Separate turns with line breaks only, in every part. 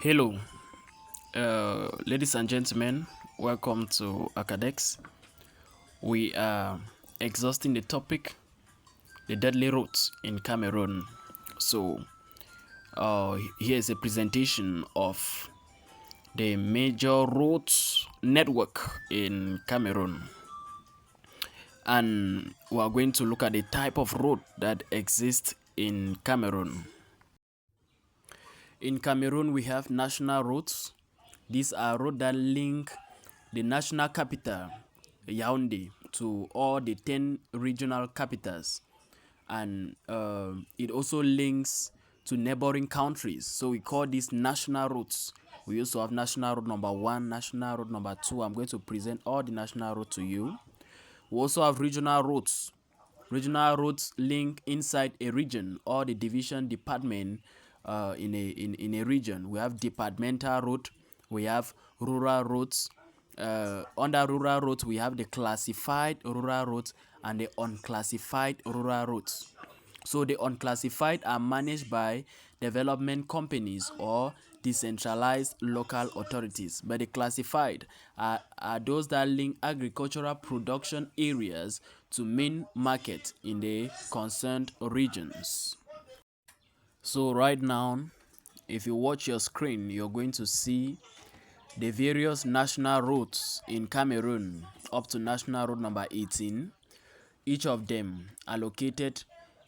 Hello, ladies and gentlemen, welcome to Acadex. We are exhausting the topic, the deadly routes in Cameroon. So, here is a presentation of the major roads network in Cameroon. And we are going to look at the type of road that exists in Cameroon. In Cameroon, we have national roads. These are roads that link the national capital, Yaoundé, to all the 10 regional capitals. And it also links to neighboring countries. So we call these national roads. We also have national road number 1, national road number 2. I'm going to present all the national roads to you. We also have regional roads. Regional roads link inside a region or the division department in a region. We have departmental road, we have rural roads. Under rural roads, we have the classified rural roads and the unclassified rural roads. So the unclassified are managed by development companies or decentralized local authorities, but the classified are those that link agricultural production areas to main market in the concerned regions. So right now, if you watch your screen, you're going to see the various national roads in Cameroon up to national road number 18. Each of them allocated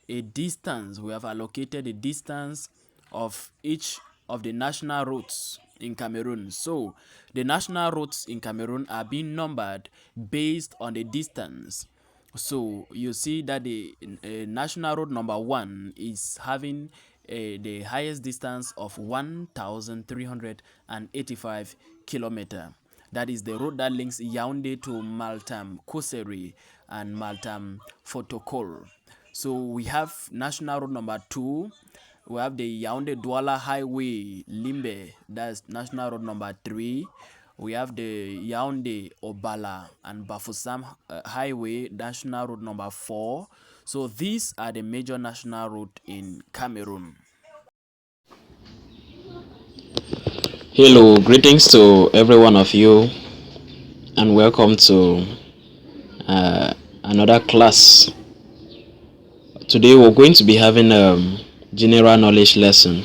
a distance. We have allocated a distance of each of the national roads in Cameroon. So the national roads in Cameroon are being numbered based on the distance. So you see that the national road number 1 is having the highest distance of 1,385 kilometers. That is the road that links Yaoundé to Maltam Koseri and Maltam Fotokol. So we have national road number 2. We have the Yaoundé Douala Highway Limbe. That's national road number 3. We have the Yaoundé Obala and Bafoussam Highway, national road number 4. So these are the major national roads in Cameroon.
Hello, greetings to every one of you, and welcome to another class. Today we're going to be having a general knowledge lesson,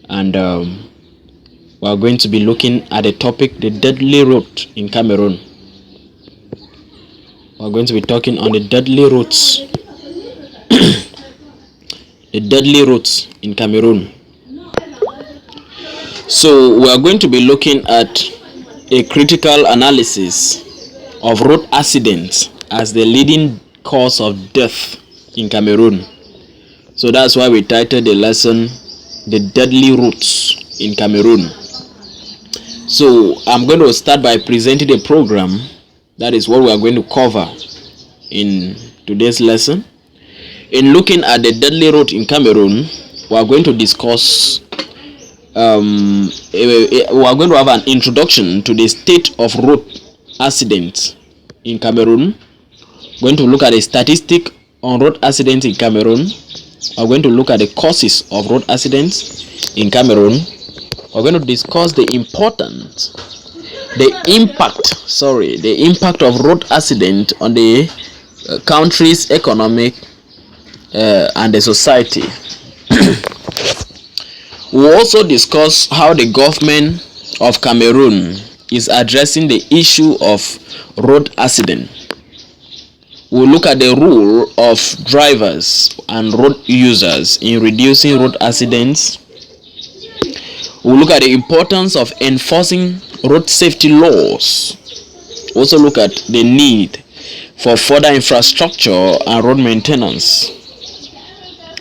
and we're going to be looking at the topic, the deadly route in Cameroon. We're going to be talking on the deadly routes, the deadly routes in Cameroon. So we are going to be looking at a critical analysis of road accidents as the leading cause of death in Cameroon. So that's why we titled the lesson The Deadly Routes in Cameroon. So I'm going to start by presenting the program. That is what we are going to cover in today's lesson. In looking at the deadly route in Cameroon, we are going to discuss we are going to have an introduction to the state of road accidents in Cameroon. We're going to look at the statistic on road accidents in Cameroon. We're going to look at the causes of road accidents in Cameroon. We're going to discuss the impact of road accident on the country's economic and the society. We'll also discuss how the government of Cameroon is addressing the issue of road accident. We'll look at the role of drivers and road users in reducing road accidents. We'll look at the importance of enforcing road safety laws. We'll also look at the need for further infrastructure and road maintenance.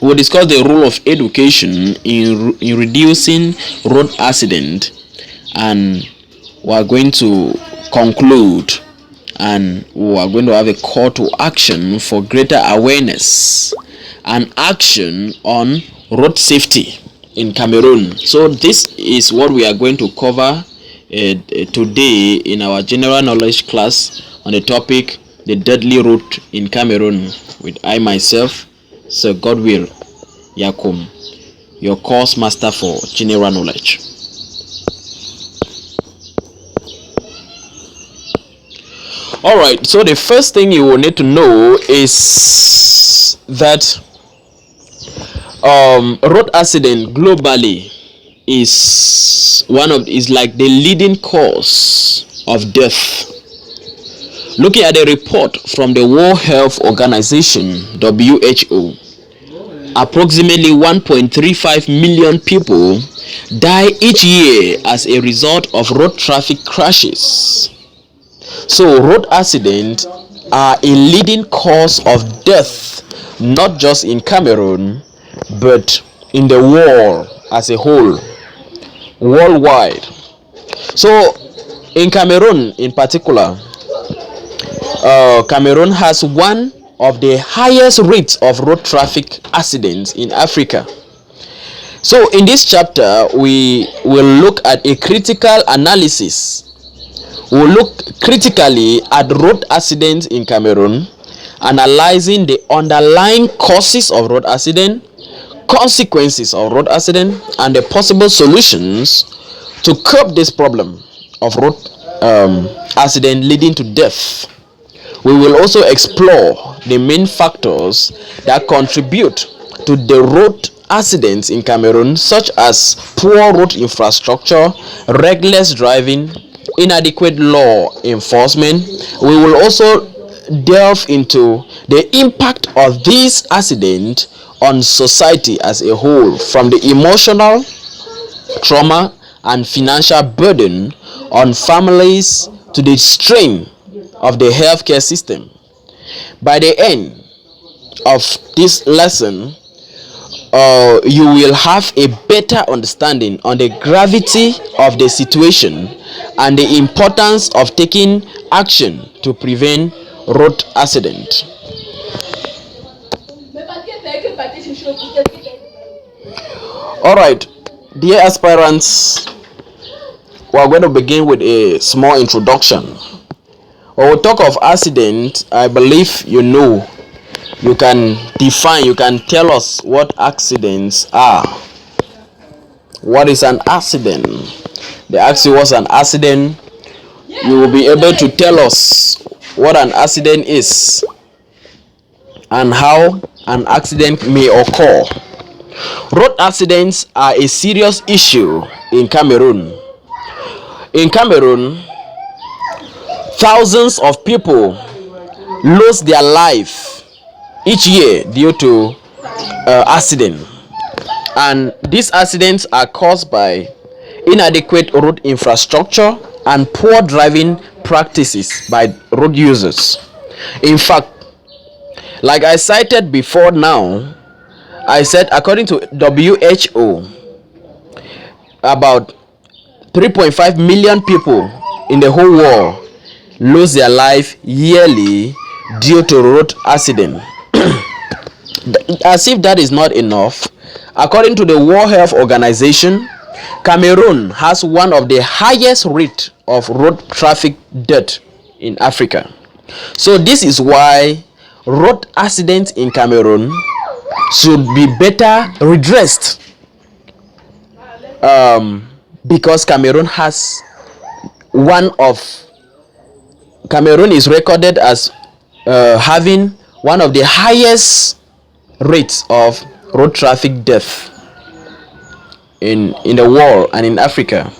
We'll discuss the role of education in reducing road accident, and we are going to conclude, and we are going to have a call to action for greater awareness and action on road safety in Cameroon. So this is what we are going to cover today in our general knowledge class on the topic, the deadly route in Cameroon, with I myself, Sir Godwill Yakum, your course master for general knowledge. All right, so the first thing you will need to know is that road accident globally is like the leading cause of death. Looking at a report from the World Health Organization (WHO), approximately 1.35 million people die each year as a result of road traffic crashes. So road accidents are a leading cause of death, not just in Cameroon but in the world as a whole, worldwide. So in Cameroon in particular, Cameroon has one of the highest rates of road traffic accidents in Africa. So in this chapter we will look at a critical analysis. We'll look critically at road accidents in Cameroon, analyzing the underlying causes of road accident, consequences of road accident, and the possible solutions to curb this problem of road accident leading to death. We will also explore the main factors that contribute to the road accidents in Cameroon, such as poor road infrastructure, reckless driving, inadequate law enforcement. We will also delve into the impact of these accidents on society as a whole, from the emotional trauma and financial burden on families to the strain of the healthcare system. By the end of this lesson, you will have a better understanding on the gravity of the situation and the importance of taking action to prevent road accident. All right, dear aspirants, we are going to begin with a small introduction. When we talk of accident, I believe you know. You can define, you can tell us what accidents are. What is an accident? They ask you what's an accident, you will be able to tell us what an accident is and how an accident may occur. Road accidents are a serious issue in Cameroon. In Cameroon, thousands of people lose their life each year due to accident, and these accidents are caused by inadequate road infrastructure and poor driving practices by road users. In fact, like I cited before now, I said according to WHO, about 3.5 million people in the whole world lose their life yearly due to road accident. As if that is not enough, according to the World Health Organization, Cameroon has one of the highest rate of road traffic death in Africa. So this is why road accidents in Cameroon should be better redressed, because Cameroon is recorded as having one of the highest rates of road traffic death in the world and in Africa,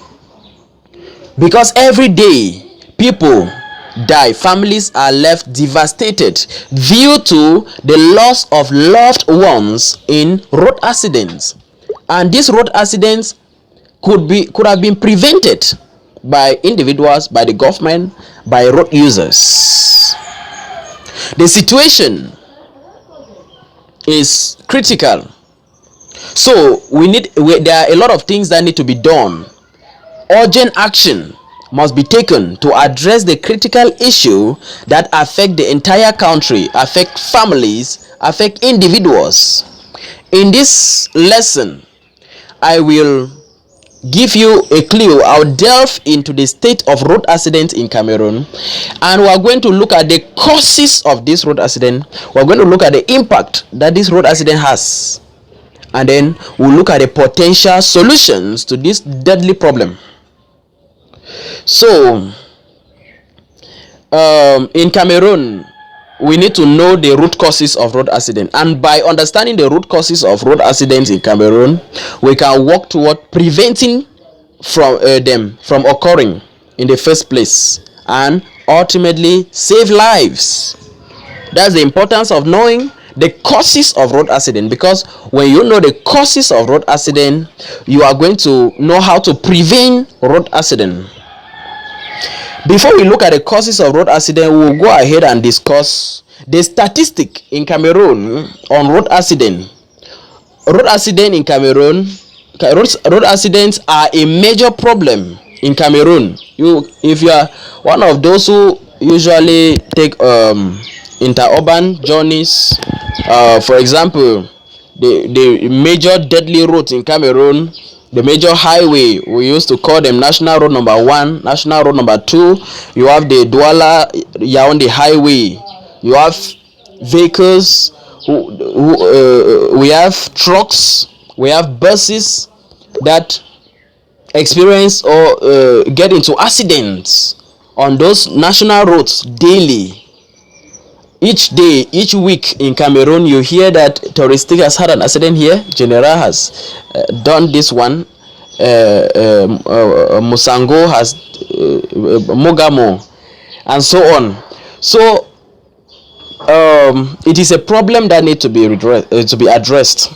because every day people die, families are left devastated due to the loss of loved ones in road accidents. And these road accidents could have been prevented by individuals, by the government, by road users. The situation is critical, so there are a lot of things that need to be done. Urgent action must be taken to address the critical issue that affect the entire country, affect families, affect individuals. In this lesson, I will give you a clue. I'll delve into the state of road accidents in Cameroon, and we are going to look at the causes of this road accident. We're going to look at the impact that this road accident has, and then we'll look at the potential solutions to this deadly problem. So In Cameroon, we need to know the root causes of road accident, and by understanding the root causes of road accidents in Cameroon, we can work toward preventing them from occurring in the first place, and ultimately save lives. That's the importance of knowing the causes of road accident, because when you know the causes of road accident, you are going to know how to prevent road accident. Before we look at the causes of road accident, we will go ahead and discuss the statistic in Cameroon on road accident. Road accident in Cameroon, road accidents are a major problem in Cameroon. If you are one of those who usually take interurban journeys, for example, the major deadly roads in Cameroon, the major highway, we used to call them national road number 1, national road number 2. You have the Douala Yaoundé highway. You have vehicles we have trucks, we have buses that experience or get into accidents on those national roads daily. Each day, each week in Cameroon, you hear that Touristic has had an accident here, General has done this one, Musango has, Mogamo, and so on. So it is a problem that needs to be addressed.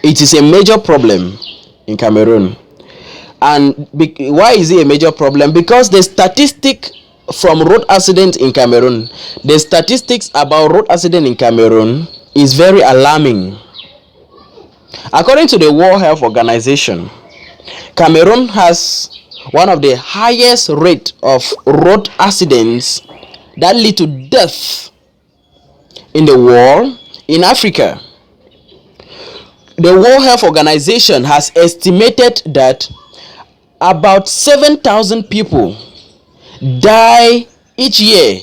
It is a major problem in Cameroon. And why is it a major problem? Because the statistic from road accidents in Cameroon, the statistics about road accident in Cameroon is very alarming. According to the World Health Organization, Cameroon has one of the highest rate of road accidents that lead to death in the world in Africa. The World Health Organization has estimated that about 7,000 people die each year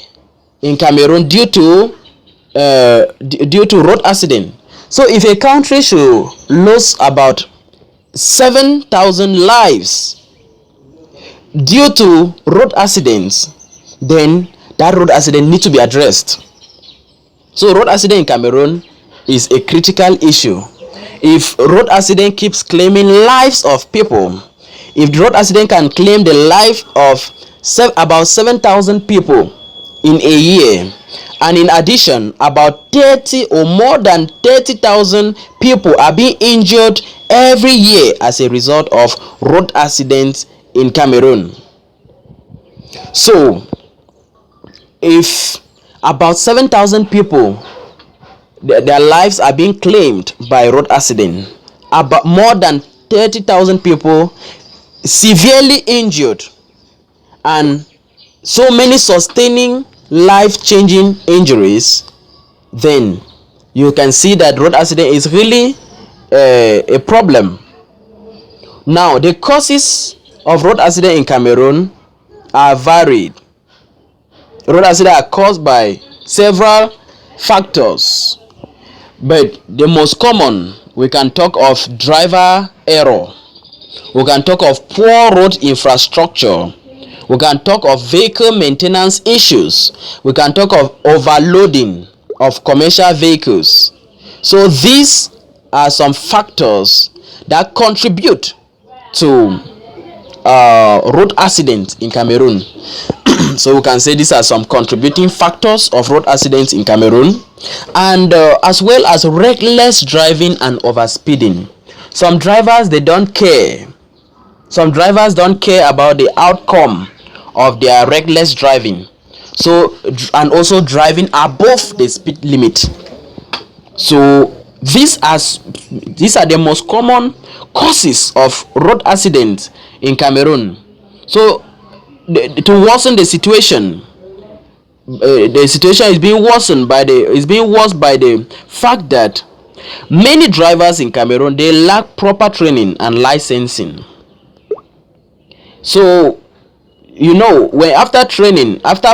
in Cameroon due to road accident. So if a country should lose about 7,000 lives due to road accidents, then that road accident needs to be addressed. So road accident in Cameroon is a critical issue. If road accident keeps claiming lives of people, if the road accident can claim the life of about 7,000 people in a year, and in addition about 30 or more than 30,000 people are being injured every year as a result of road accidents in Cameroon. So if about 7,000 people, their lives are being claimed by road accident, about more than 30,000 people severely injured, and so many sustaining life-changing injuries, then you can see that road accident is really a problem. Now, the causes of road accident in Cameroon are varied. Road accidents are caused by several factors, but the most common, we can talk of driver error, we can talk of poor road infrastructure, we can talk of vehicle maintenance issues, we can talk of overloading of commercial vehicles. So these are some factors that contribute to road accidents in Cameroon. So we can say these are some contributing factors of road accidents in Cameroon, and as well as reckless driving and overspeeding. Some drivers, they don't care. Some drivers don't care about the outcome of their reckless driving. So, and also driving above the speed limit. So these are the most common causes of road accidents in Cameroon. So to worsen the situation, the situation is being worsened by the fact that many drivers in Cameroon, they lack proper training and licensing. So when after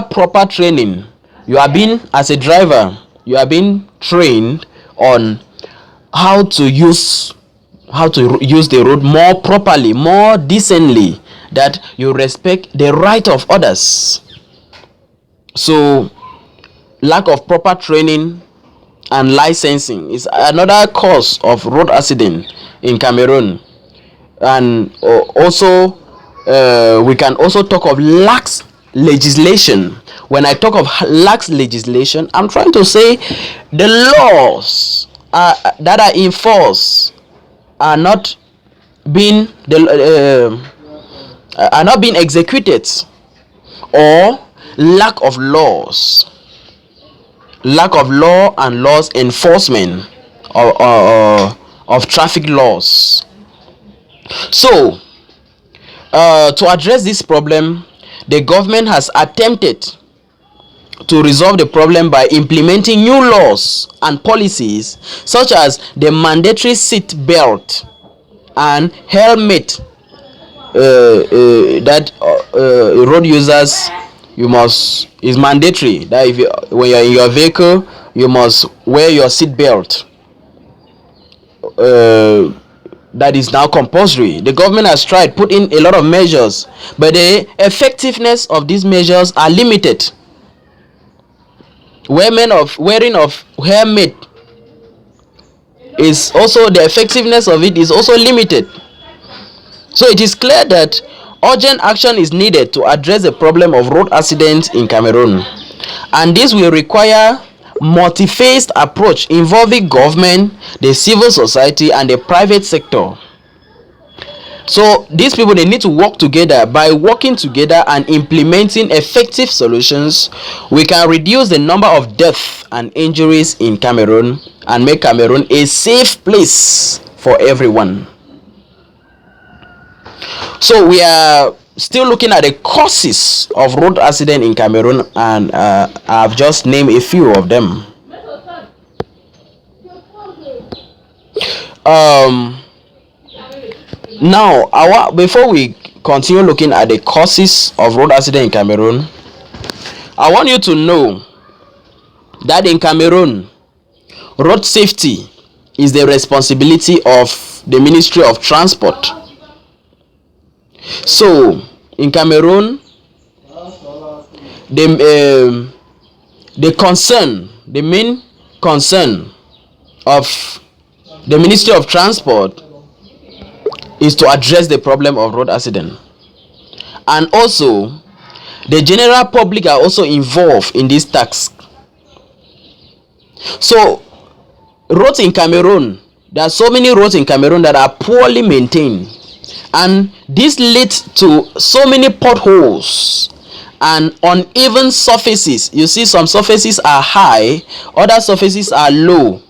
proper training, you are being, as a driver, you are being trained on how to use the road more properly, more decently, that you respect the right of others. So lack of proper training and licensing is another cause of road accident in Cameroon. And also we can also talk of lax legislation. When I talk of lax legislation, I'm trying to say the laws that are enforced are not being are not being executed, or lack of law and laws enforcement of traffic laws. So to address this problem, the government has attempted to resolve the problem by implementing new laws and policies such as the mandatory seat belt and helmet that road users, you must, is mandatory that if you, when you're in your vehicle, you must wear your seat belt. That is now compulsory. The government has tried put in a lot of measures, but the effectiveness of these measures are limited. Wearing of helmet is also, the effectiveness of it is also limited. So it is clear that urgent action is needed to address the problem of road accidents in Cameroon, and this will require multi-phased approach involving government, the civil society and the private sector. So these people, they need to work together. By working together and implementing effective solutions, we can reduce the number of deaths and injuries in Cameroon and make Cameroon a safe place for everyone. So we are still looking at the causes of road accident in Cameroon, and I've just named a few of them. um Now, before we continue looking at the causes of road accident in Cameroon, I want you to know that in Cameroon, road safety is the responsibility of the Ministry of Transport. So in Cameroon, the main concern of the Ministry of Transport is to address the problem of road accident. And also, the general public are also involved in this task. So roads in Cameroon, there are so many roads in Cameroon that are poorly maintained, and this leads to so many potholes and uneven surfaces. You see, some surfaces are high, other surfaces are low,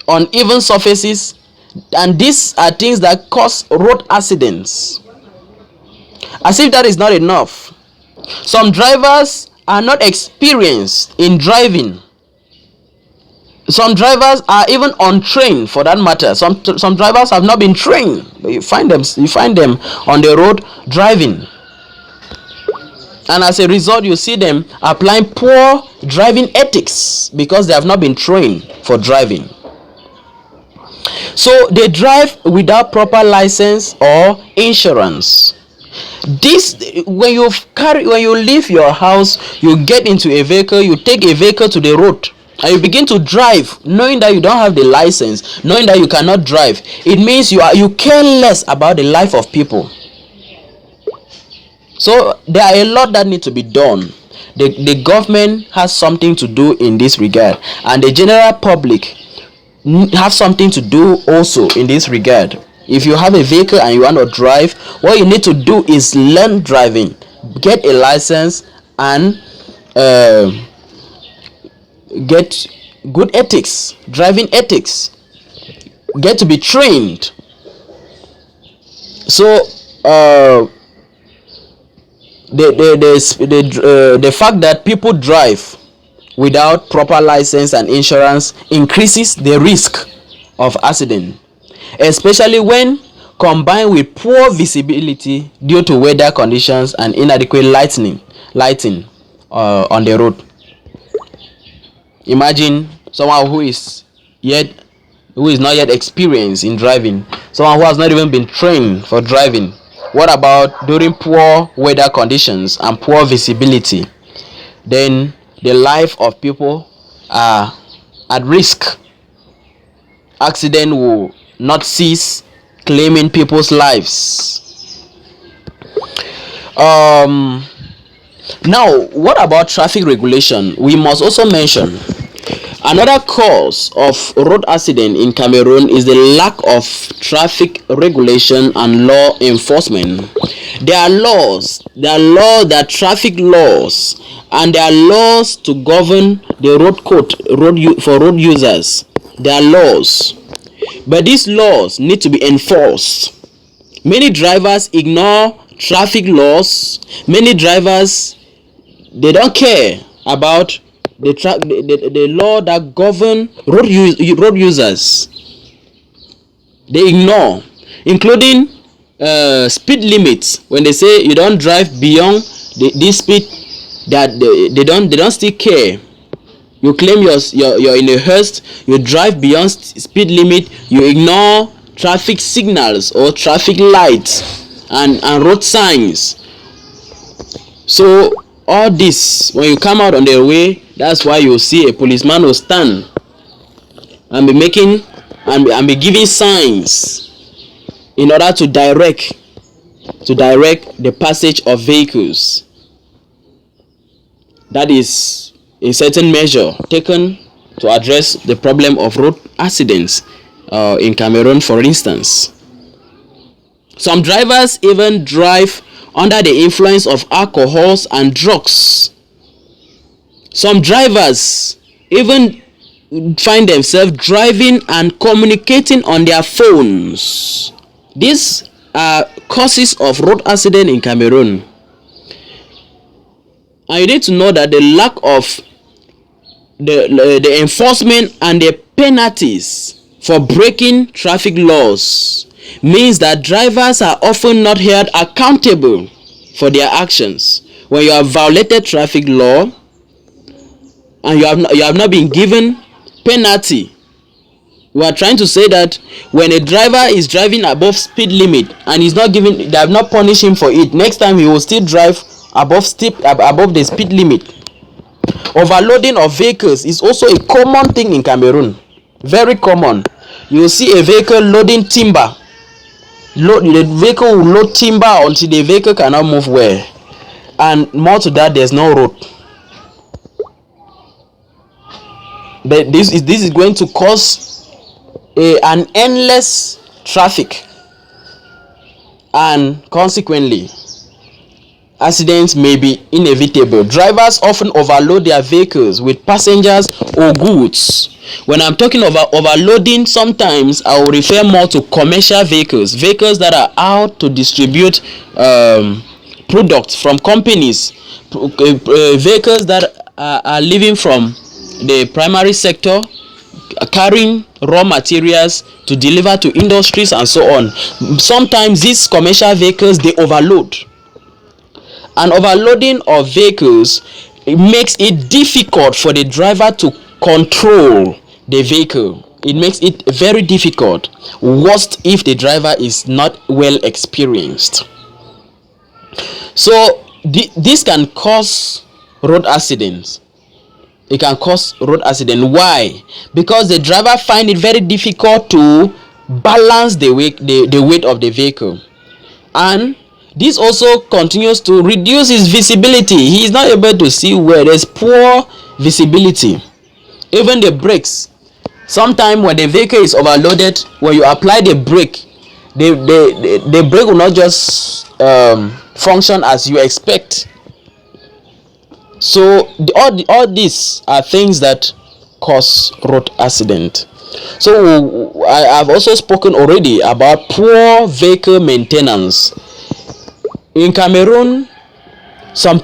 uneven surfaces, and these are things that cause road accidents. As if that is not enough, some drivers are not experienced in driving. Some drivers are even untrained, for that matter. Some drivers have not been trained. You find them on the road driving, and as a result, you see them applying poor driving ethics because they have not been trained for driving. So they drive without proper license or insurance. This, when you leave your house, you get into a vehicle, you take a vehicle to the road, and you begin to drive knowing that you don't have the license, knowing that you cannot drive. It means you care less about the life of people. So there are a lot that need to be done. The government has something to do in this regard, and the general public have something to do also in this regard. If you have a vehicle and you want to drive, what you need to do is learn driving, get a license, and get good ethics, driving ethics, get to be trained. So the fact that people drive without proper license and insurance increases the risk of accident, especially when combined with poor visibility due to weather conditions and inadequate lighting on the road. Imagine someone who is not yet experienced in driving, someone who has not even been trained for driving. What about during poor weather conditions and poor visibility? then the life of people are at risk. Accident will not cease claiming people's lives. um Now, what about traffic regulation? We must also mention another cause of road accident in Cameroon is the lack of traffic regulation and law enforcement. There are traffic laws, and there are laws to govern the road code for road users. There are laws, but these laws need to be enforced. Many drivers ignore traffic laws. Many drivers, they don't care about the law that govern road users. They ignore, including speed limits. When they say you don't drive beyond this speed, that they don't still care. You claim you're in a haste, you drive beyond speed limit, you ignore traffic signals or traffic lights and road signs. So all this, when you come out on the way, that's why you see a policeman will stand and be making and be giving signs in order to direct the passage of vehicles. That is a certain measure taken to address the problem of road accidents in Cameroon, for instance. Some drivers even drive under the influence of alcohols and drugs. Some drivers even find themselves driving and communicating on their phones. These are causes of road accident in Cameroon. And you need to know that the lack of the enforcement and the penalties for breaking traffic laws means that drivers are often not held accountable for their actions. When you have violated traffic law and you have not been given penalty, we are trying to say that when a driver is driving above speed limit and they have not punished him for it, next time he will still drive above the speed limit. Overloading of vehicles is also a common thing in Cameroon. Very common. You will see a vehicle loading timber. The vehicle will load timber until the vehicle cannot move well. And more to that, there's no road. But this is going to cause an endless traffic, and consequently accidents may be inevitable. Drivers often overload their vehicles with passengers or goods. When I'm talking about overloading, sometimes I will refer more to commercial vehicles that are out to distribute products from companies, vehicles that are living from the primary sector, carrying raw materials to deliver to industries and so on. Sometimes these commercial vehicles, they overload. And overloading of vehicles, it makes it difficult for the driver to control the vehicle. It makes it very difficult. Worst if the driver is not well experienced. So this can cause road accidents. It can cause road accident. Why? Because the driver find it very difficult to balance the weight of the vehicle, and this also continues to reduce his visibility. He is not able to see where there's poor visibility. Even the brakes, sometimes when the vehicle is overloaded, when you apply the brake, the brake will not just function as you expect. So all these are things that cause road accident. So I have also spoken already about poor vehicle maintenance. In Cameroon,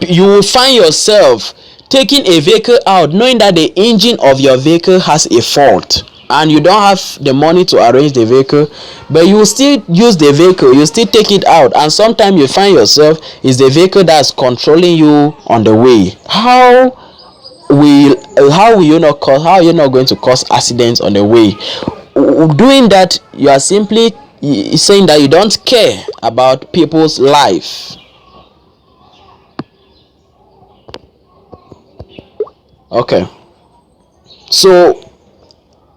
you will find yourself taking a vehicle out knowing that the engine of your vehicle has a fault, and you don't have the money to arrange the vehicle, but you will still use the vehicle, you still take it out, and sometimes you find yourself is the vehicle that's controlling you on the way. How are you not going to cause accidents on the way? Doing that, you are simply saying that you don't care about people's life. Okay. So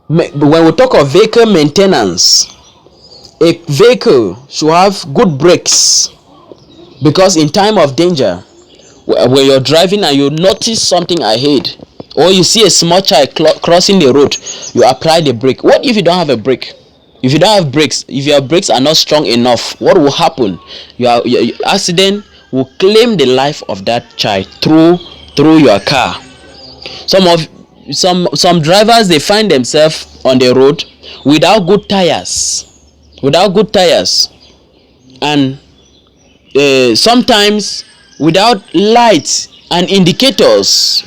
when we talk of vehicle maintenance, a vehicle should have good brakes, because in time of danger, when you're driving and you notice something ahead, or you see a small child crossing the road, you apply the brake. What if you don't have a brake? If you don't have brakes, if your brakes are not strong enough, what will happen? Your accident will claim the life of that child through your car. Some drivers, they find themselves on the road without good tires, and sometimes without lights and indicators.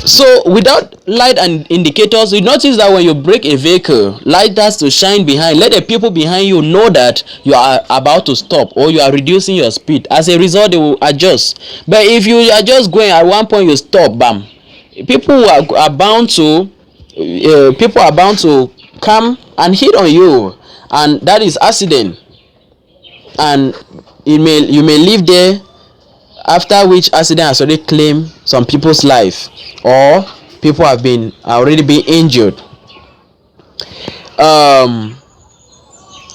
So without light and indicators, you notice that when you brake a vehicle, light has to shine behind, let the people behind you know that you are about to stop or you are reducing your speed. As a result, they will adjust. But if you are just going, at one point you stop, bam, are bound to people are bound to come and hit on you, and that is accident. And you may live there, after which accident has already claimed some people's life, or people have been already been injured.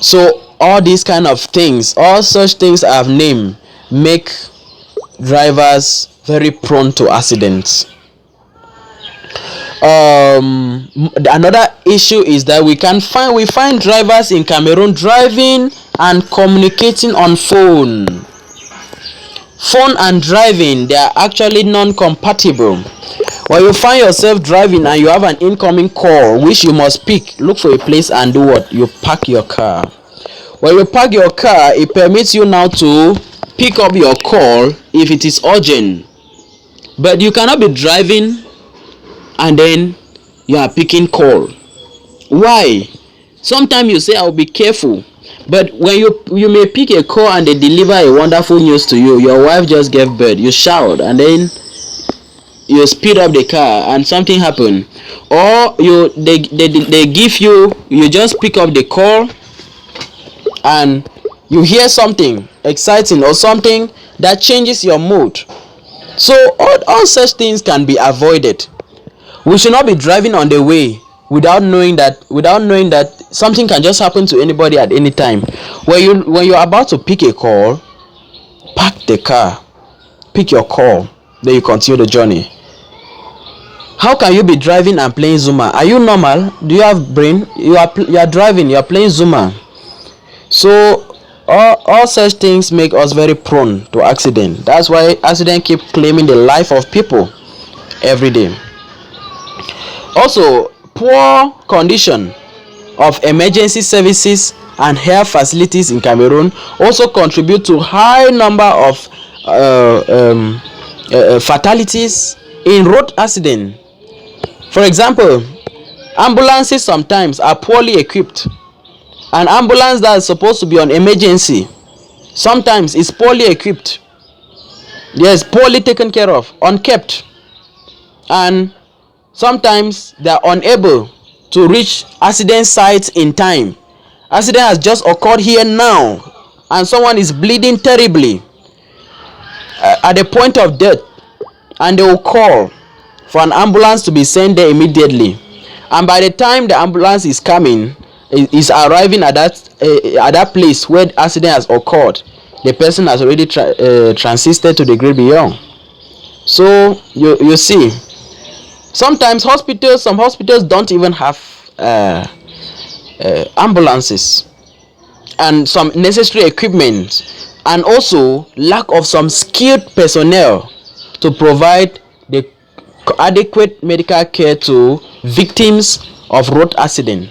So all these kind of things, all such things I've named, make drivers very prone to accidents. Another issue is that we find drivers in Cameroon driving and communicating on phone and driving, they are actually non-compatible. When you find yourself driving and you have an incoming call which you must pick, look for a place and do what? You park your car. When you park your car, it permits you now to pick up your call if it is urgent. But you cannot be driving and then you are picking call. Why? Sometimes you say, I'll be careful, but when you may pick a call and they deliver a wonderful news to you, your wife just gave birth, you shout, and then you speed up the car and something happen, or they give you just pick up the call and you hear something exciting or something that changes your mood. So all such things can be avoided. We should not be driving on the way without knowing that something can just happen to anybody at any time. When you're about to pick a call, park the car, pick your call, then you continue the journey. How can you be driving and playing Zuma? Are you normal? Do you have brain? You are driving, you are playing Zuma. So all such things make us very prone to accident. That's why accident keep claiming the life of people every day. Also, poor condition of emergency services and health facilities in Cameroon also contribute to high number of fatalities in road accident. For example, ambulances sometimes are poorly equipped. An ambulance that is supposed to be on emergency sometimes is poorly equipped. Yes, poorly taken care of, unkept, and sometimes they are unable to reach accident sites in time. Accident has just occurred here now and someone is bleeding terribly at the point of death, and they will call for an ambulance to be sent there immediately, and by the time the ambulance is coming, is arriving at that place where the accident has occurred, the person has already transisted to the great beyond. So you see, sometimes some hospitals don't even have ambulances and some necessary equipment, and also lack of some skilled personnel to provide the adequate medical care to victims of road accident.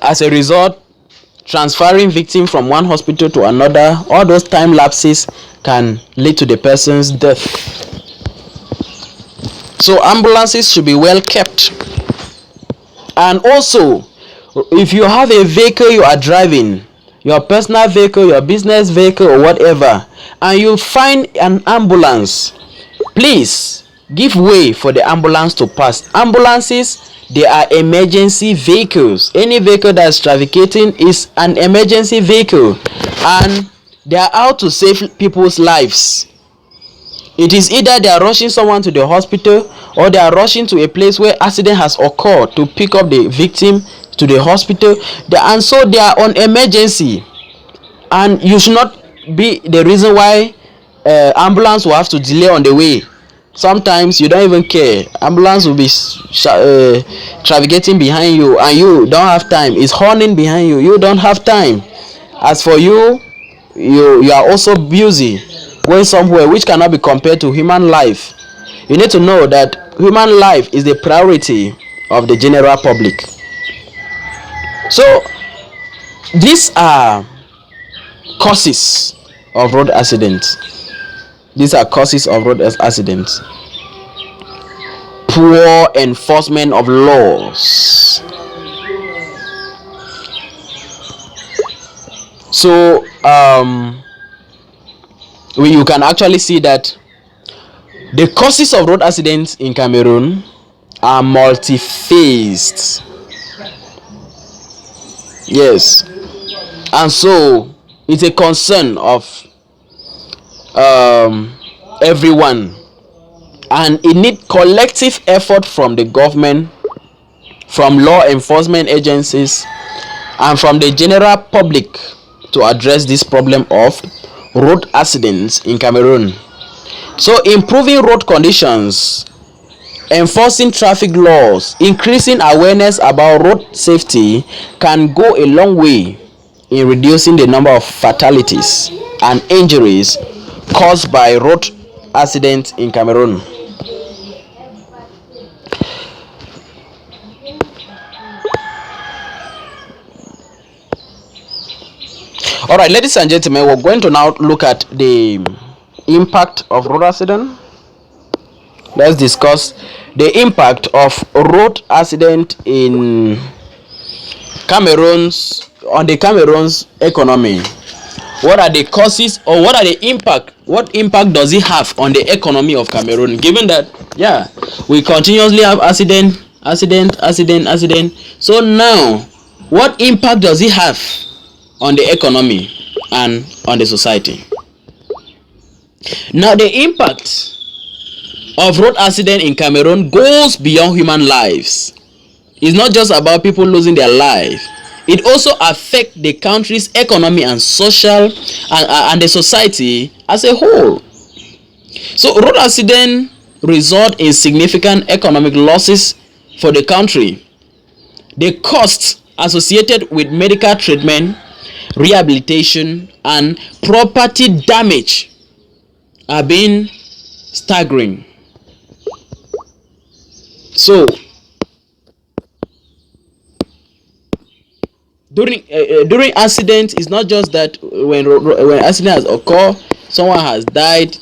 As a result, transferring victim from one hospital to another, all those time lapses can lead to the person's death. So ambulances should be well kept. And also, if you have a vehicle you are driving, your personal vehicle, your business vehicle, or whatever, and you find an ambulance, please give way for the ambulance to pass. Ambulances, they are emergency vehicles. Any vehicle that is trafficating is an emergency vehicle, and they are out to save people's lives. It is either they are rushing someone to the hospital, or they are rushing to a place where accident has occurred to pick up the victim to the hospital. And so they are on emergency, and you should not be the reason why ambulance will have to delay on the way. Sometimes you don't even care, ambulance will be navigating behind you, and you don't have time. It's horning behind you, you don't have time. As for you, you are also busy going somewhere which cannot be compared to human life. You need to know that human life is the priority of the general public. So these are causes of road accidents. These are causes of road accidents. Poor enforcement of laws. So you can actually see that the causes of road accidents in Cameroon are multi-phased. Yes, and so it's a concern of everyone, and it needs collective effort from the government, from law enforcement agencies, and from the general public to address this problem of road accidents in Cameroon. So improving road conditions, enforcing traffic laws, increasing awareness about road safety can go a long way in reducing the number of fatalities and injuries caused by road accidents in Cameroon. All right, ladies and gentlemen, we're going to now look at the impact of road accident. Let's discuss the impact of road accident in Cameroon's economy. What are the causes, or what are the impact? What impact does it have on the economy of Cameroon? Given that, we continuously have accident. So now, what impact does it have on the economy and on the society? Now, the impact of road accident in Cameroon goes beyond human lives. It's not just about people losing their life. It also affects the country's economy and social and the society as a whole. So road accident result in significant economic losses for the country. The costs associated with medical treatment, rehabilitation, and property damage are being staggering. So during accidents, it's not just that when accident has occurred, someone has died.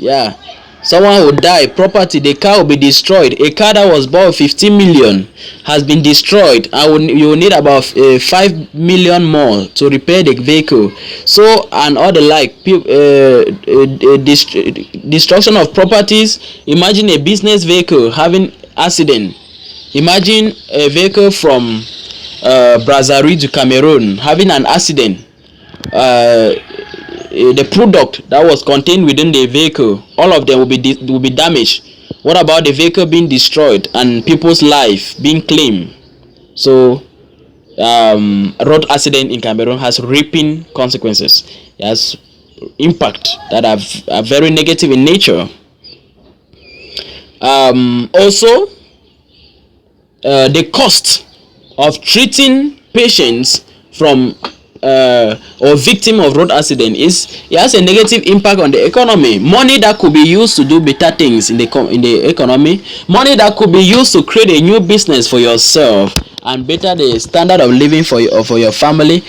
Someone will die, property, the car will be destroyed. A car that was bought 15 million has been destroyed, and you will need about 5 million more to repair the vehicle. So, and all the like, destruction of properties. Imagine a business vehicle having accident. Imagine a vehicle from Brazzaville to Cameroon having an accident. The product that was contained within the vehicle, all of them will be damaged. What about the vehicle being destroyed and people's life being claimed? So road accident in Cameroon has reaping consequences. It has impact that are very negative in nature. Also, the cost of treating patients from or victim of road accident it has a negative impact on the economy. Money that could be used to do better things in the economy, money that could be used to create a new business for yourself and better the standard of living for your family,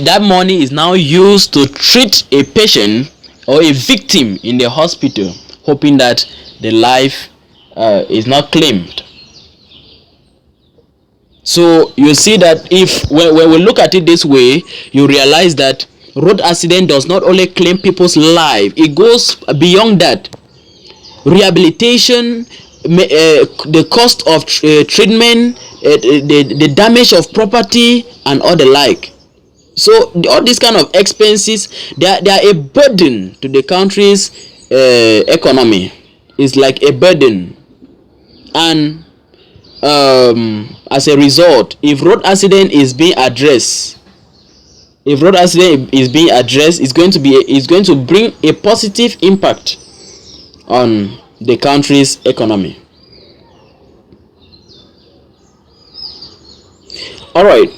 that money is now used to treat a patient or a victim in the hospital, hoping that the life is not claimed. So you see that if when we look at it this way, you realize that road accident does not only claim people's life, it goes beyond that. Rehabilitation, the cost of treatment, the damage of property, and all the like. So all these kind of expenses, they are a burden to the country's economy. is like a burden. And as a result, if road accident is being addressed, it's going to bring a positive impact on the country's economy. All right.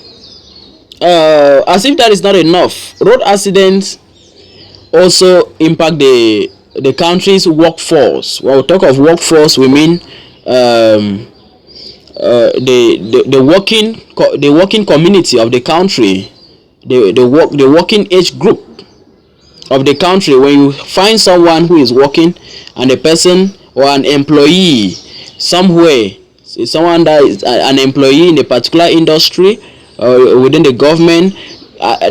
As if that is not enough, road accidents also impact the country's workforce. When we talk of workforce, we mean the working community of the country, the working age group of the country. When you find someone who is working, and a person or an employee somewhere, someone that is an employee in a particular industry within the government,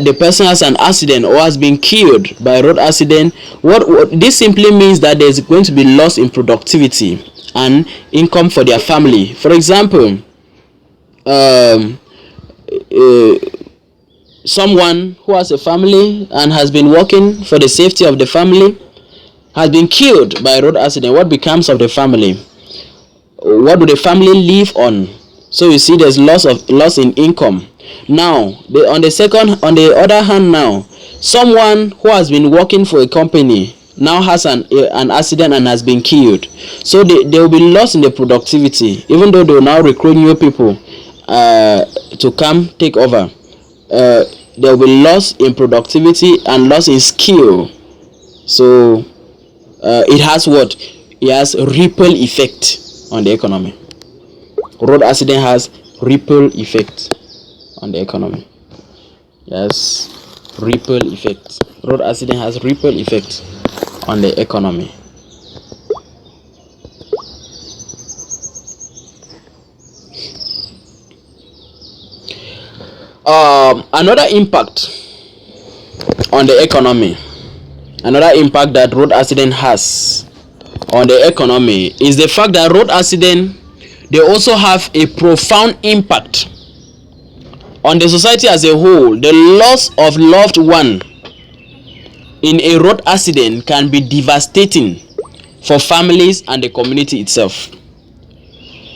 the person has an accident or has been killed by road accident, what this simply means that there's going to be loss in productivity and income for their family. For example, um, uh, someone who has a family and has been working for the safety of the family has been killed by a road accident. What becomes of the family? What do the family live on? So you see, there's loss in income. Now, on the other hand, now someone who has been working for a company now has an accident and has been killed. So there will be loss in the productivity, even though they will now recruit new people to come take over. There will be loss in productivity and loss in skill. So it has what? It has ripple effect on the economy. Road accident has ripple effect on the economy. Yes, ripple effect. Road accident has ripple effect on the economy. Another impact on the economy, another impact that road accident has on the economy is the fact that road accident, they also have a profound impact on the society as a whole. The loss of loved one in a road accident can be devastating for families and the community itself.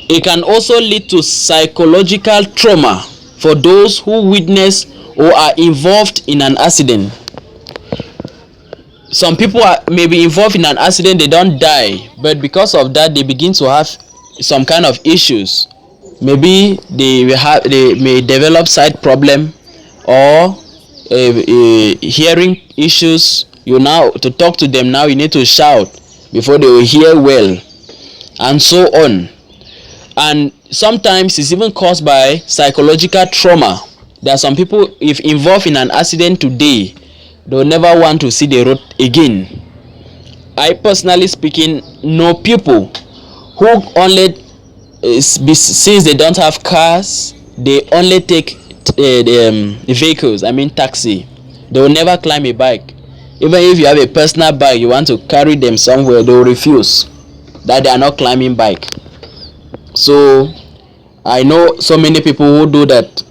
It can also lead to psychological trauma for those who witness or are involved in an accident. Some people may be involved in an accident, they don't die, but because of that they begin to have some kind of issues. Maybe they may develop side problem or hearing issues. You now, to talk to them now, you need to shout before they will hear well, and so on. And sometimes it's even caused by psychological trauma. There are some people, if involved in an accident today, they'll never want to see the road again. I personally speaking know people who only since they don't have cars, they only take the vehicles, I mean taxi. They will never climb a bike. Even if you have a personal bike, you want to carry them somewhere, they will refuse, that they are not climbing bike. So I know so many people who do that.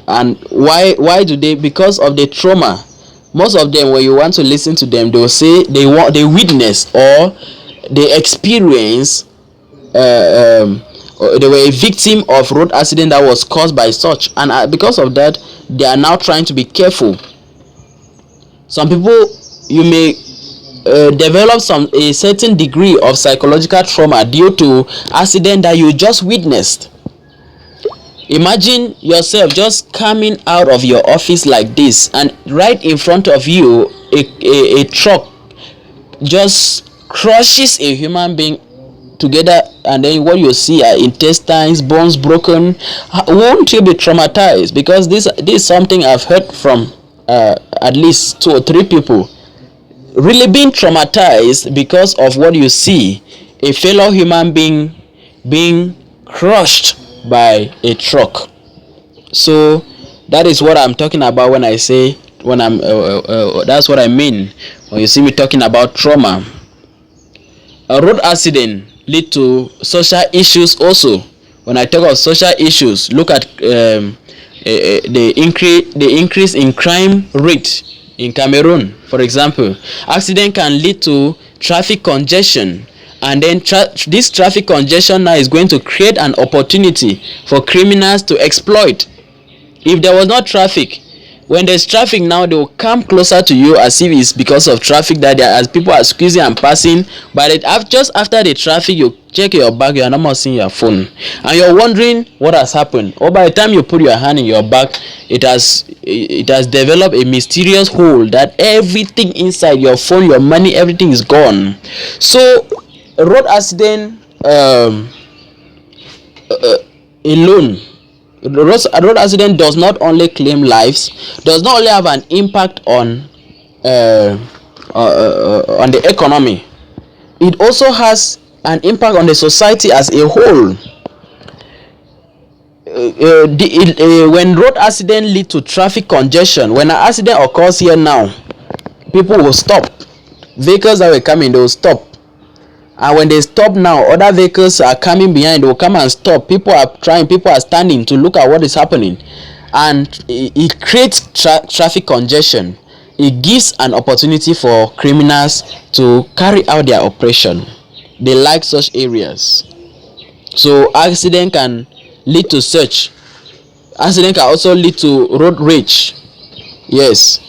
And why do they? Because of the trauma. Most of them, when you want to listen to them, they will say they witness or they experience they were a victim of road accident that was caused by such, and because of that they are now trying to be careful. Some people, you may develop a certain degree of psychological trauma due to accident that you just witnessed. Imagine yourself just coming out of your office like this, and right in front of you a truck just crushes a human being together, and then what you see are intestines, bones broken. Won't you be traumatized? Because this is something I've heard from at least 2 or 3 people really being traumatized because of what you see, a fellow human being being crushed by a truck. So that is what I'm talking about when I say, when I'm that's what I mean when you see me talking about trauma. A road accident lead to social issues also. When I talk of social issues, look at the increase in crime rate in Cameroon, for example, accident can lead to traffic congestion, and then this traffic congestion now is going to create an opportunity for criminals to exploit. If there was not traffic, when there's traffic now, they will come closer to you as if it's because of traffic that there, as people are squeezing and passing. But just after the traffic, you check your bag, you are not more seeing your phone, and you're wondering what has happened. Or by the time you put your hand in your bag, it has developed a mysterious hole that everything inside your phone, your money, everything is gone. So road accident alone, road accident does not only claim lives, does not only have an impact on the economy, it also has an impact on the society as a whole. When road accident lead to traffic congestion, when an accident occurs here now, people will stop. Vehicles that were coming, they will stop. And when they stop now, other vehicles are coming behind, they will come and stop. People are standing to look at what is happening, and it creates traffic congestion. It gives an opportunity for criminals to carry out their operation. They like such areas. So accident can lead to such. Accident can also lead to road rage. Yes,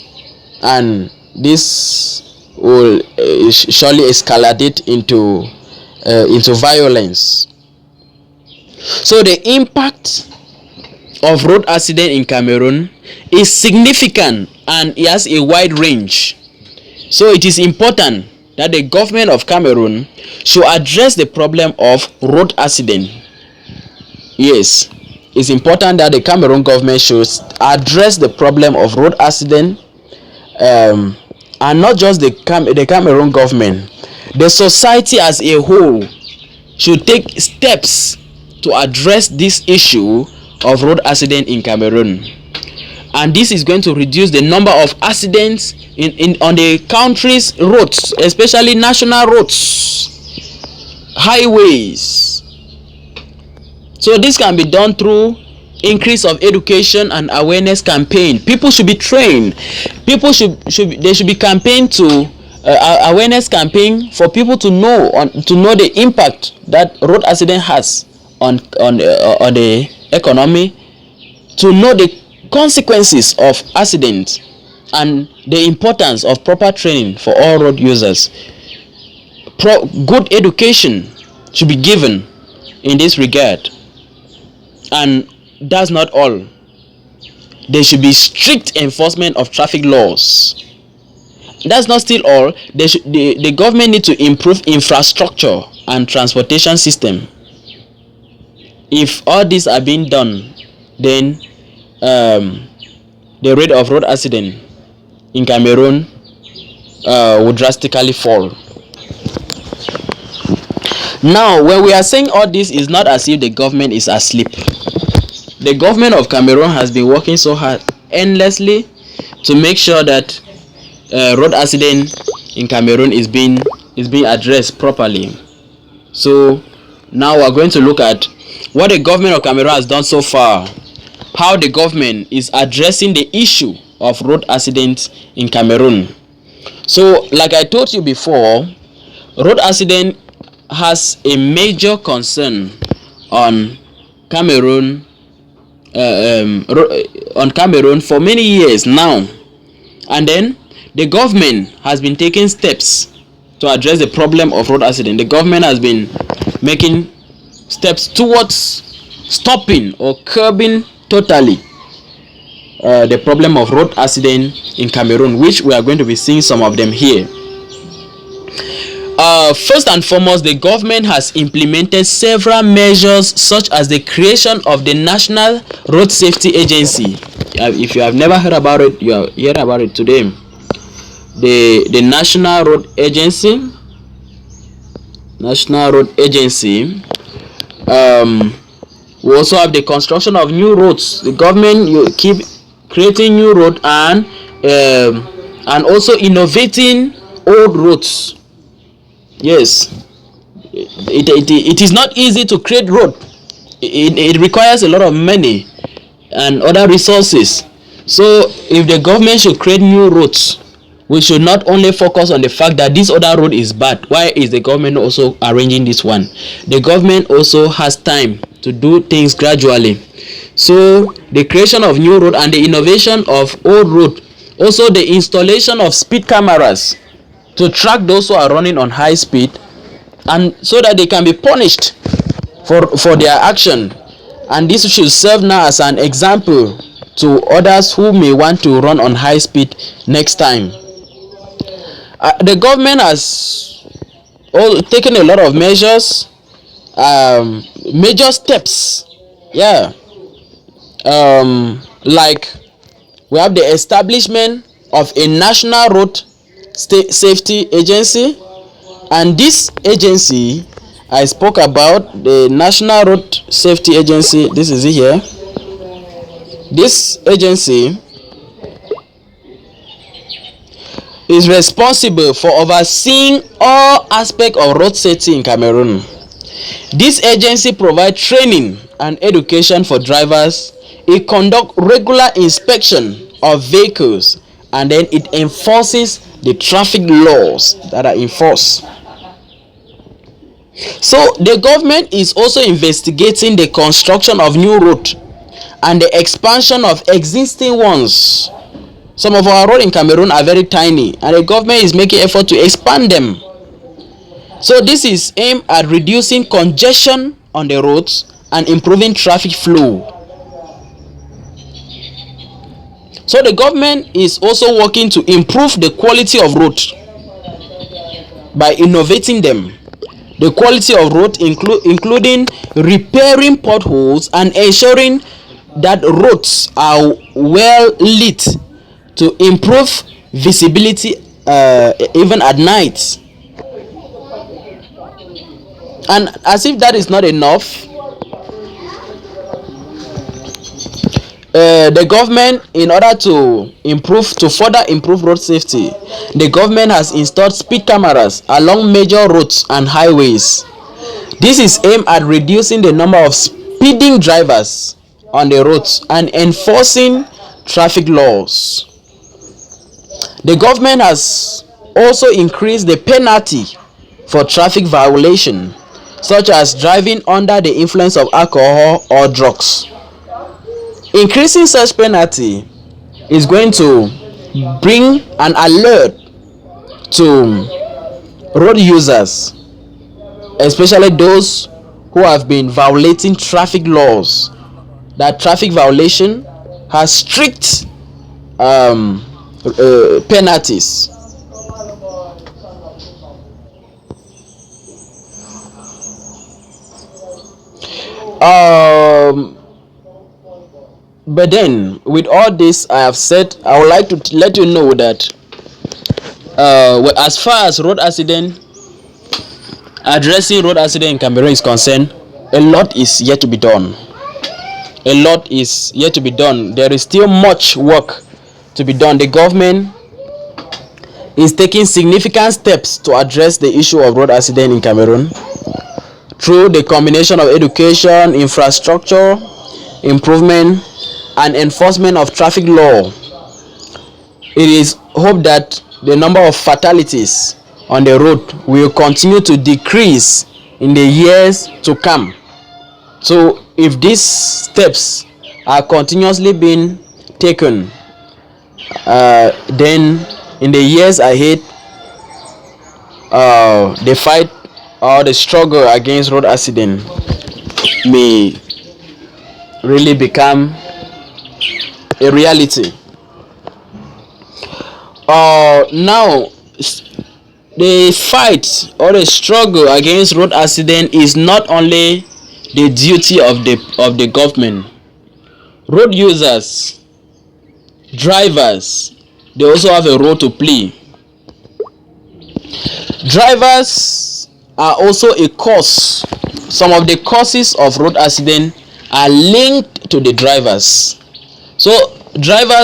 and this will surely escalate into violence. So the impact of road accident in Cameroon is significant, and it has a wide range. So it is important that the government of Cameroon should address the problem of road accident. Yes, it's important that the Cameroon government should address the problem of road accident, and not just the Cameroon government. The society as a whole should take steps to address this issue of road accident in Cameroon, and this is going to reduce the number of accidents on the country's roads, especially national roads, highways. So this can be done through increase of education and awareness campaign. People should be trained. People should be campaign to awareness campaign for people to know the impact that road accident has on the economy, to know the consequences of accidents, and the importance of proper training for all road users. Good education should be given in this regard. And that's not all. There should be strict enforcement of traffic laws. That's not still all. The government need to improve infrastructure and transportation system. If all these are being done, then the rate of road accident in Cameroon will drastically fall. Now, when we are saying all this, is not as if the government is asleep. The government of Cameroon has been working so hard, endlessly, to make sure that road accident in Cameroon is being addressed properly. So now we are going to look at what the government of Cameroon has done so far, how the government is addressing the issue of road accidents in Cameroon. So, like I told you before, road accident has a major concern on Cameroon for many years now, and then the government has been taking steps to address the problem of road accident. The government has been making steps towards stopping or curbing totally the problem of road accident in Cameroon, which we are going to be seeing some of them here. First and foremost, the government has implemented several measures, such as the creation of the National Road Safety Agency. If you have never heard about it, you are hearing about it today. The National Road Agency. We also have the construction of new roads. The government keep creating new roads and also innovating old roads. Yes, it is not easy to create road. It requires a lot of money and other resources. So if the government should create new roads, we should not only focus on the fact that this other road is bad. Why is the government also arranging this one? The government also has time to do things gradually. So the creation of new road and the innovation of old road, also the installation of speed cameras to track those who are running on high speed, and so that they can be punished for their action. And this should serve now as an example to others who may want to run on high speed next time. The government has taken a lot of measures, major steps. Yeah. Like we have the establishment of a national road safety agency, and this agency I spoke about, the National Road Safety Agency. This is it here. This agency is responsible for overseeing all aspects of road safety in Cameroon. This agency provides training and education for drivers. It conducts regular inspection of vehicles, and then it enforces the traffic laws that are enforced. So the government is also investigating the construction of new roads and the expansion of existing ones. Some of our roads in Cameroon are very tiny, and the government is making effort to expand them. So this is aimed at reducing congestion on the roads and improving traffic flow. So the government is also working to improve the quality of roads by innovating them. The quality of road including repairing potholes and ensuring that roads are well lit to improve visibility even at night. And as if that is not enough, the government, in order to further improve road safety, the government has installed speed cameras along major roads and highways. This is aimed at reducing the number of speeding drivers on the roads and enforcing traffic laws. The government has also increased the penalty for traffic violation, such as driving under the influence of alcohol or drugs. Increasing such penalty is going to bring an alert to road users, especially those who have been violating traffic laws. That traffic violation has strict penalties. But then, with all this I have said, I would like to let you know that as far as addressing road accident in Cameroon is concerned, a lot is yet to be done. A lot is yet to be done. There is still much work to be done. The government is taking significant steps to address the issue of road accident in Cameroon through the combination of education, infrastructure improvement, and enforcement of traffic law. It is hoped that the number of fatalities on the road will continue to decrease in the years to come. So if these steps are continuously being taken, then in the years ahead, the fight or the struggle against road accident may really become a reality. Now the fight or the struggle against road accident is not only the duty of the government. Road users, drivers, they also have a role to play. Drivers are also a cause. Some of the causes of road accident are linked to the drivers. So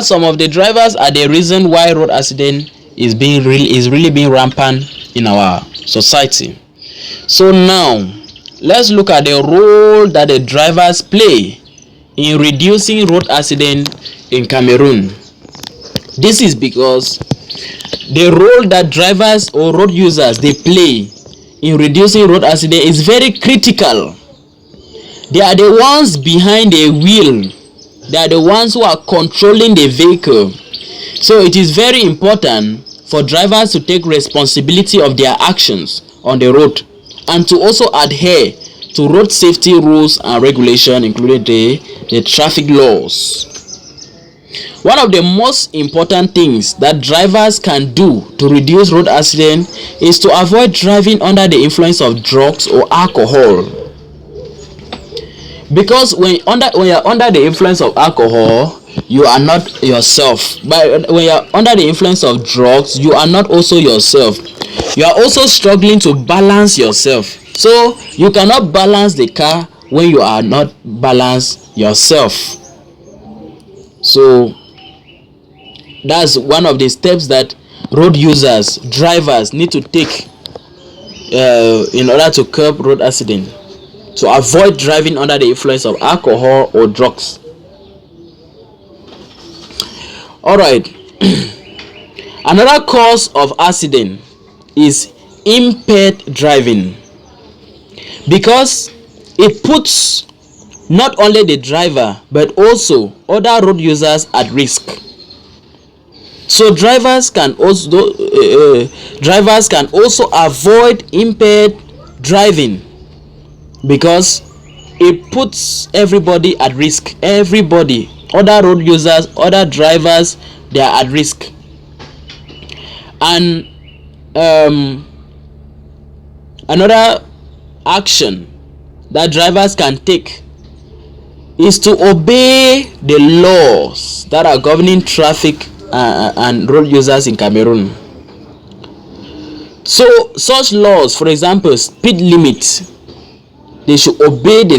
some of the drivers are the reason why road accident is really being rampant in our society. So now let's look at the role that the drivers play in reducing road accident in Cameroon. This is because the role that drivers or road users they play in reducing road accident is very critical. They are the ones behind the wheel. They are the ones who are controlling the vehicle. So it is very important for drivers to take responsibility of their actions on the road and to also adhere to road safety rules and regulations, including the traffic laws. One of the most important things that drivers can do to reduce road accident is to avoid driving under the influence of drugs or alcohol. Because when you're under the influence of alcohol, you are not yourself. But when you're under the influence of drugs, you are not also yourself. You are also struggling to balance yourself. So you cannot balance the car when you are not balanced yourself. So that's one of the steps that road users, drivers need to take in order to curb road accident, to avoid driving under the influence of alcohol or drugs. Alright. Another cause of accident is impaired driving, because it puts not only the driver but also other road users at risk. So drivers can also avoid impaired driving, because it puts everybody at risk. Everybody, other road users, other drivers, they are at risk. And another action that drivers can take is to obey the laws that are governing traffic and road users in Cameroon. So such laws, for example, speed limit, they should obey the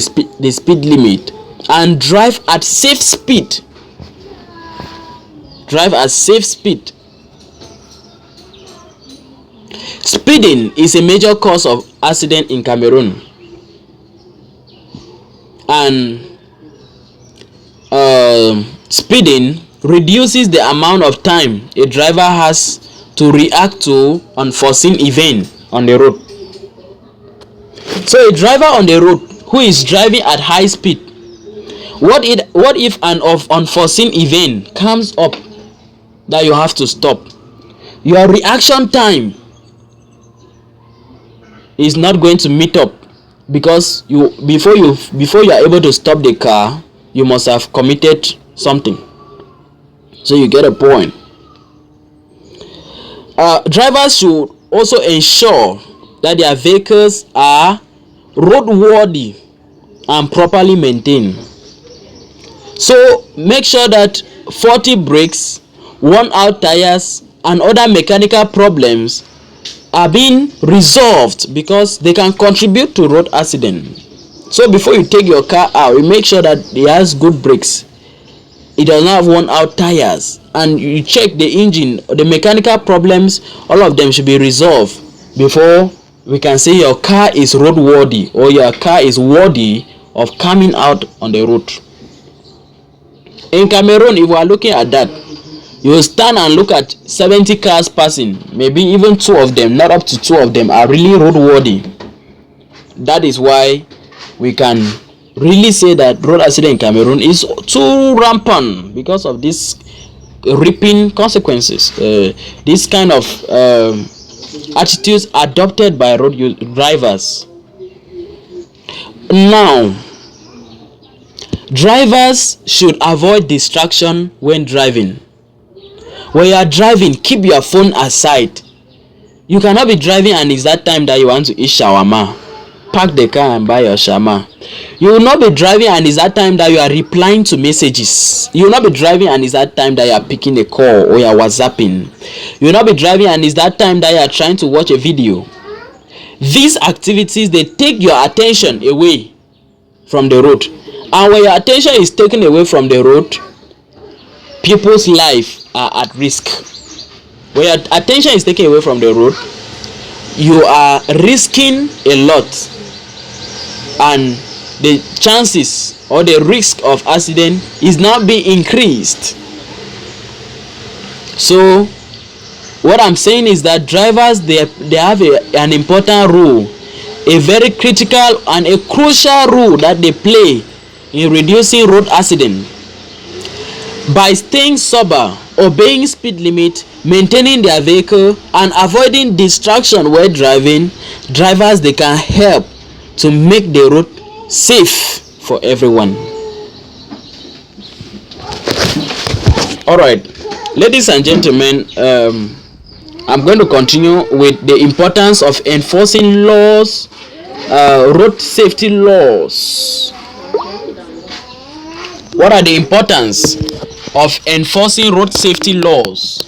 speed limit and drive at safe speed. Drive at safe speed. Speeding is a major cause of accident in Cameroon, and speeding reduces the amount of time a driver has to react to unforeseen event on the road. So a driver on the road who is driving at high speed, what if an unforeseen event comes up that you have to stop? Your reaction time is not going to meet up, because before you are able to stop the car, you must have committed something. So you get a point. Drivers should also ensure that their vehicles are roadworthy and properly maintained. So make sure that faulty brakes, worn out tires and other mechanical problems are being resolved, because they can contribute to road accident. So before you take your car out, you make sure that it has good brakes, it does not have worn out tires, and you check the engine, the mechanical problems, all of them should be resolved before we can say your car is roadworthy or your car is worthy of coming out on the road. In Cameroon, if we are looking at that, you stand and look at 70 cars passing, maybe even 2 of them, not up to 2 of them are really roadworthy. That is why we can really say that road accident in Cameroon is too rampant, because of these reaping consequences, this kind of attitudes adopted by road drivers. Now, drivers should avoid distraction when driving. When you are driving, keep your phone aside. You cannot be driving and it's that time that you want to eat shawarma. Park the car and buy your shawarma. You will not be driving and it's that time that you are replying to messages. You will not be driving and it's that time that you are picking a call or you are WhatsApping. You will not be driving and it's that time that you are trying to watch a video. These activities, they take your attention away from the road. And when your attention is taken away from the road, people's life are at risk. When your attention is taken away from the road, you are risking a lot, and the chances or the risk of accident is now being increased. So what I'm saying is that drivers, they have an important role, a very critical and a crucial role that they play in reducing road accident. By staying sober, obeying speed limit, maintaining their vehicle and avoiding distraction while driving, drivers, they can help to make the road safe for everyone. Alright, ladies and gentlemen, I'm going to continue with the importance of enforcing laws, road safety laws. What are the importance of enforcing road safety laws?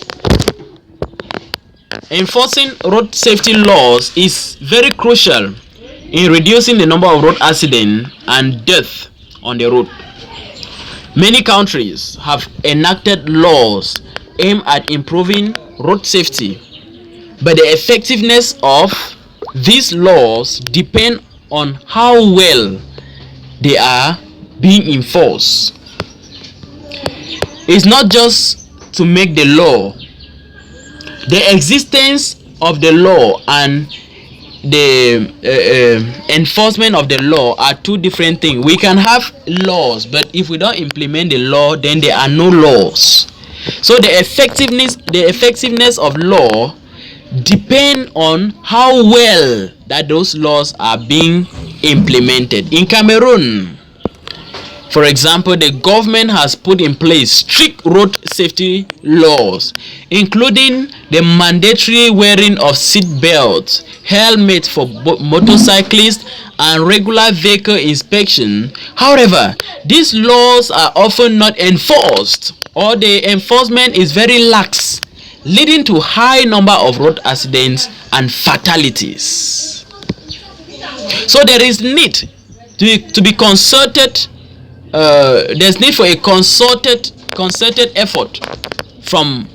Enforcing road safety laws is very crucial in reducing the number of road accidents and death on the road. Many countries have enacted laws aimed at improving road safety, but the effectiveness of these laws depend on how well they are being enforced. It's not just to make the law. The existence of the law and the enforcement of the law are two different things. We can have laws, but if we don't implement the law, then there are no laws. So the effectiveness of law depend on how well that those laws are being implemented. In Cameroon, for example, the government has put in place strict road safety laws, including the mandatory wearing of seat belts, helmets for motorcyclists, and regular vehicle inspection. However, these laws are often not enforced, or the enforcement is very lax, leading to high number of road accidents and fatalities. So there is need to be concerted. There's need for a concerted effort from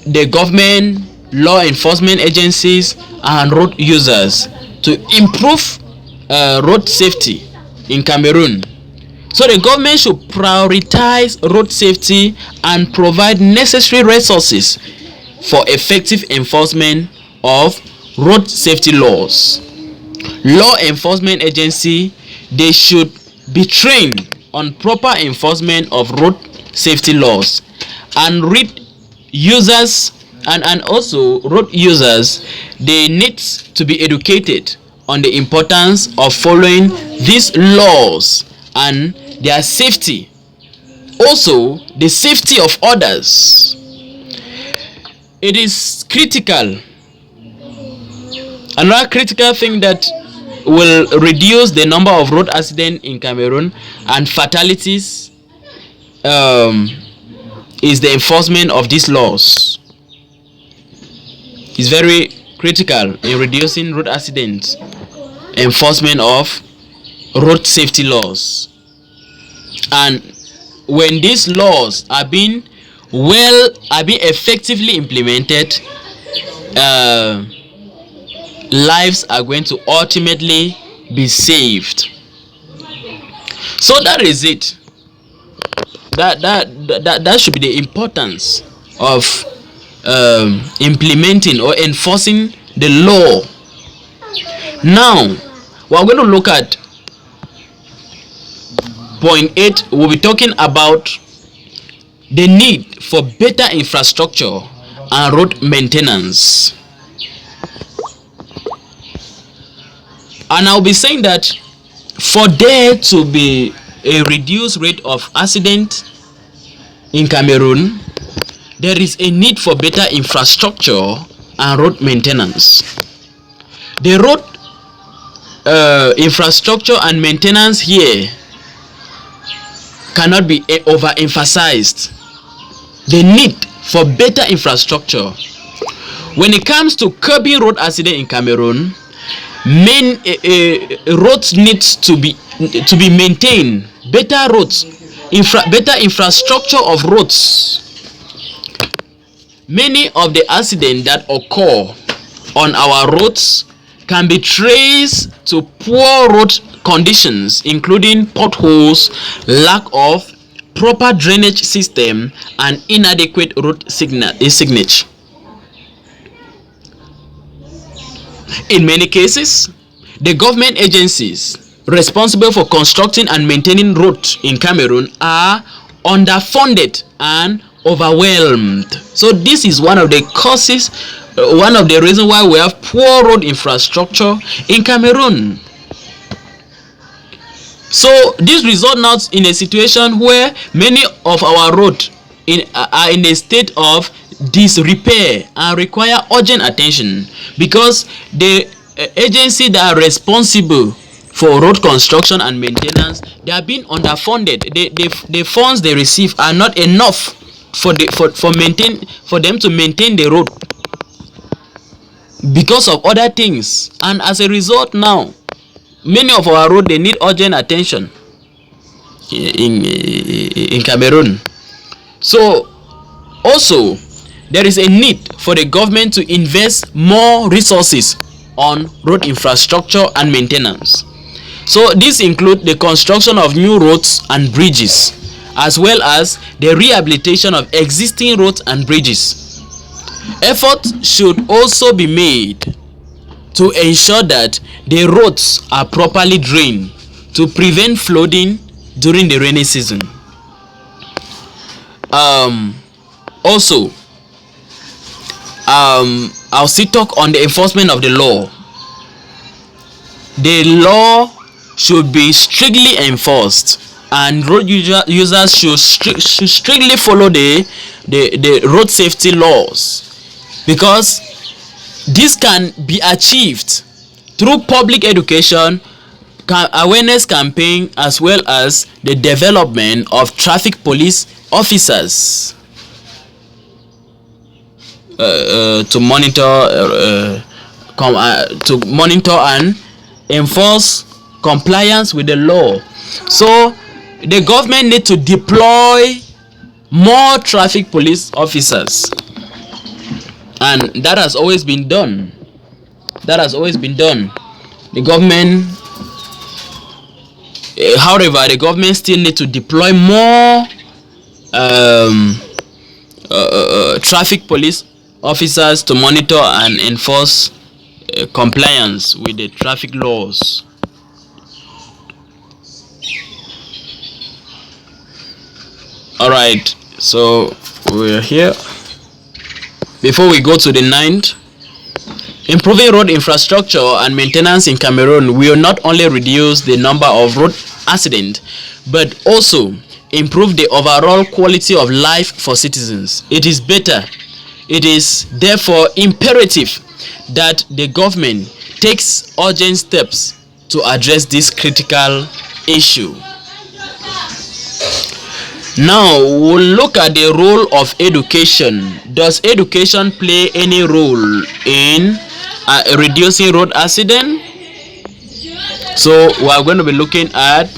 the government, law enforcement agencies, and road users to improve road safety in Cameroon. So the government should prioritize road safety and provide necessary resources for effective enforcement of road safety laws. Law enforcement agency, they should be trained on proper enforcement of road safety laws, and also road users, they need to be educated on the importance of following these laws and their safety, also the safety of others. It is critical. Another critical thing that will reduce the number of road accidents in Cameroon and fatalities is the enforcement of these laws. It's very critical in reducing road accidents. Enforcement of road safety laws, and when these laws are being effectively implemented, lives are going to ultimately be saved. So that is it. That should be the importance of implementing or enforcing the law. Now we're going to look at point 8. We'll be talking about the need for better infrastructure and road maintenance. And I'll be saying that for there to be a reduced rate of accident in Cameroon, there is a need for better infrastructure and road maintenance. The road infrastructure and maintenance here cannot be overemphasized. The need for better infrastructure. When it comes to curbing road accident in Cameroon, main roads needs to be maintained. Better roads, better infrastructure of roads. Many of the accidents that occur on our roads can be traced to poor road conditions, including potholes, lack of proper drainage system, and inadequate road signage. In many cases, the government agencies responsible for constructing and maintaining roads in Cameroon are underfunded and overwhelmed. So this is one of the causes, one of the reasons why we have poor road infrastructure in Cameroon. So this results now in a situation where many of our roads are in a state of disrepair and require urgent attention, because the agency that are responsible for road construction and maintenance, they are being underfunded. The funds they receive are not enough for them to maintain the road because of other things, and as a result now many of our road they need urgent attention in Cameroon. So also there is a need for the government to invest more resources on road infrastructure and maintenance. So this includes the construction of new roads and bridges, as well as the rehabilitation of existing roads and bridges. Efforts should also be made to ensure that the roads are properly drained to prevent flooding during the rainy season. Also, I'll still talk on the enforcement of the law. The law should be strictly enforced, and road users should strictly follow the road safety laws, because this can be achieved through public education, awareness campaign, as well as the development of traffic police officers to monitor and enforce compliance with the law. So the government need to deploy more traffic police officers, and that has always been done. The government, however, the government still need to deploy more traffic police officers to monitor and enforce compliance with the traffic laws. Alright, so we're here. Before we go to the ninth, improving road infrastructure and maintenance in Cameroon will not only reduce the number of road accidents but also improve the overall quality of life for citizens. It is therefore imperative that the government takes urgent steps to address this critical issue. Now we'll look at the role of education. Does education play any role in reducing road accident? So we are going to be looking at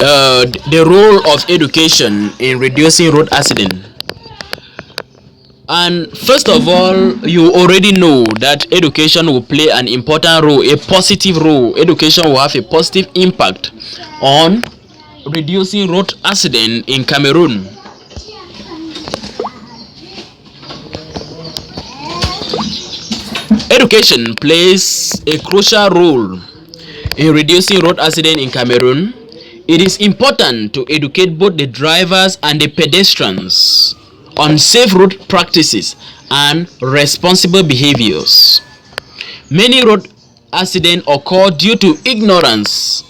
the role of education in reducing road accident. And first of all, you already know that education will play an important role, a positive role. Education will have a positive impact on reducing road accident in Cameroon. Education plays a crucial role in reducing road accident in Cameroon. It is important to educate both the drivers and the pedestrians on safe road practices and responsible behaviors. Many road accidents occur due to ignorance,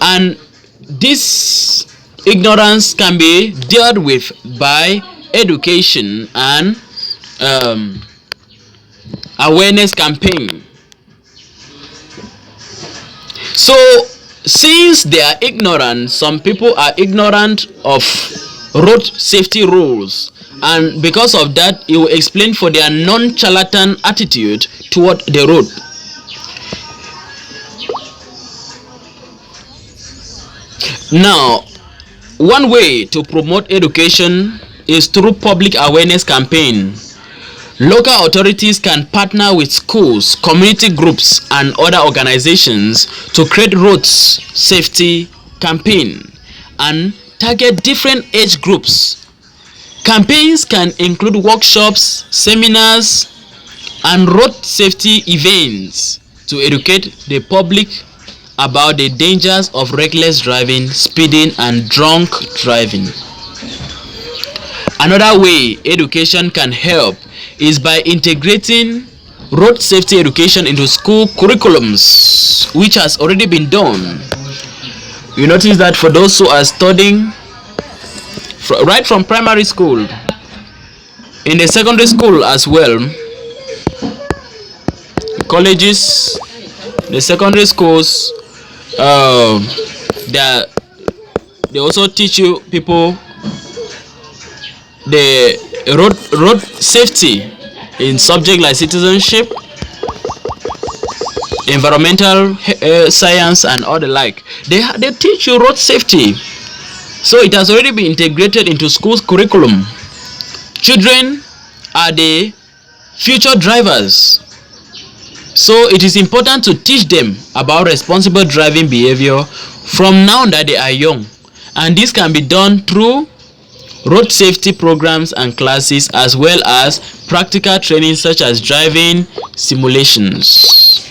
and this ignorance can be dealt with by education and awareness campaign. So since they are ignorant, some people are ignorant of road safety rules, and because of that it will explain for their nonchalant attitude toward the road. Now, one way to promote education is through public awareness campaign. Local authorities can partner with schools, community groups, and other organizations to create road safety campaign and target different age groups. Campaigns can include workshops, seminars, and road safety events to educate the public about the dangers of reckless driving, speeding, and drunk driving. Another way education can help is by integrating road safety education into school curriculums, which has already been done. You notice that for those who are studying right from primary school, in the secondary school as well, colleges, the secondary schools, they also teach you people the road safety in subject like citizenship, environmental science, and all the like. They teach you road safety, so it has already been integrated into school's curriculum. Children are the future drivers, so it is important to teach them about responsible driving behavior from now that they are young, and this can be done through road safety programs and classes, as well as practical training such as driving simulations.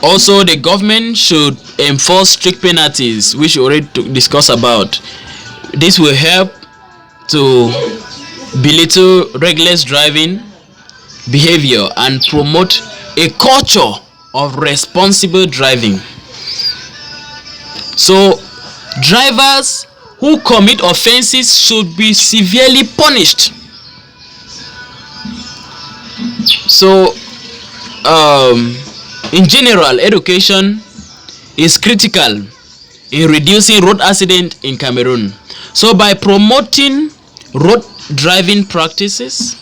Also, the government should enforce strict penalties, which we already discussed about. This will help to belittle reckless driving behavior and promote a culture of responsible driving. So, drivers who commit offenses should be severely punished. So, in general, education is critical in reducing road accidents in Cameroon. So, by promoting road driving practices,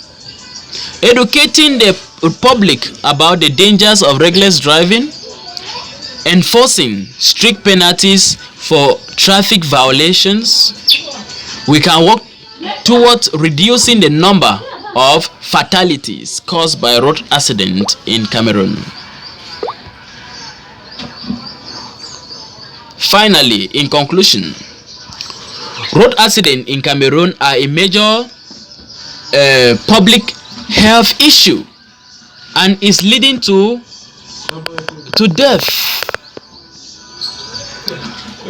educating the public about the dangers of reckless driving, enforcing strict penalties for traffic violations, we can work towards reducing the number of fatalities caused by road accidents in Cameroon. Finally, in conclusion, road accidents in Cameroon are a major public health issue and is leading to death.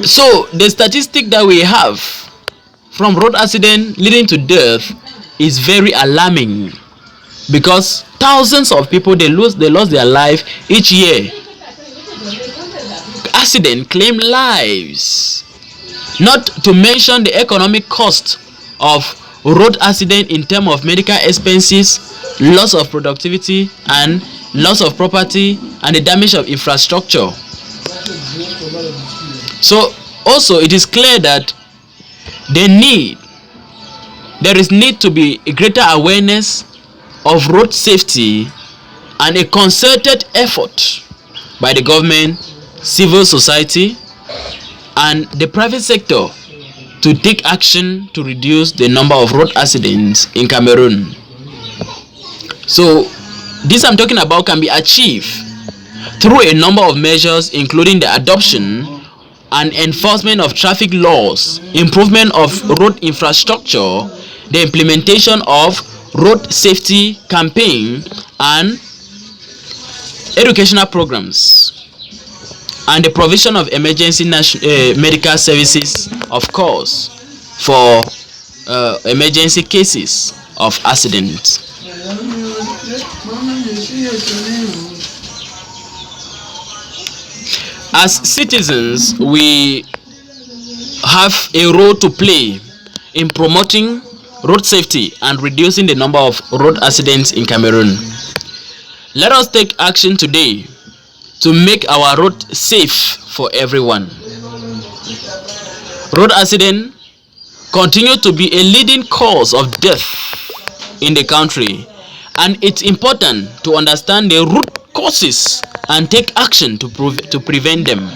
So the statistic that we have from road accident leading to death is very alarming, because thousands of people they lost their life each year. Accident claim lives, not to mention the economic cost of road accident in terms of medical expenses, loss of productivity, and loss of property, and the damage of infrastructure. So also it is clear that there is need to be a greater awareness of road safety and a concerted effort by the government, civil society, and the private sector to take action to reduce the number of road accidents in Cameroon. So this I'm talking about can be achieved through a number of measures, including the adoption and enforcement of traffic laws, improvement of road infrastructure, the implementation of road safety campaign and educational programs, and the provision of emergency medical services, of course, for emergency cases of accident. As citizens, we have a role to play in promoting road safety and reducing the number of road accidents in Cameroon. Let us take action today to make our road safe for everyone. Road accidents continue to be a leading cause of death in the country, and it's important to understand the root causes and take action to prevent them.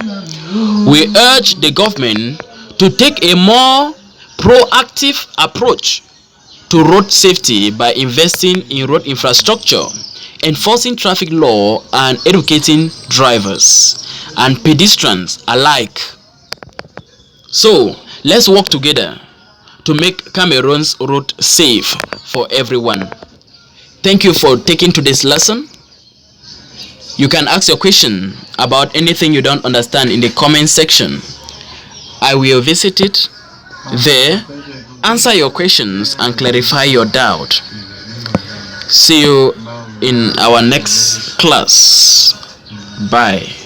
We urge the government to take a more proactive approach to road safety by investing in road infrastructure, enforcing traffic law, and educating drivers and pedestrians alike. So, let's work together to make Cameroon's road safe for everyone. Thank you for taking today's lesson. You can ask your question about anything you don't understand in the comment section. I will visit it there, answer your questions, and clarify your doubt. See you in our next class. Bye.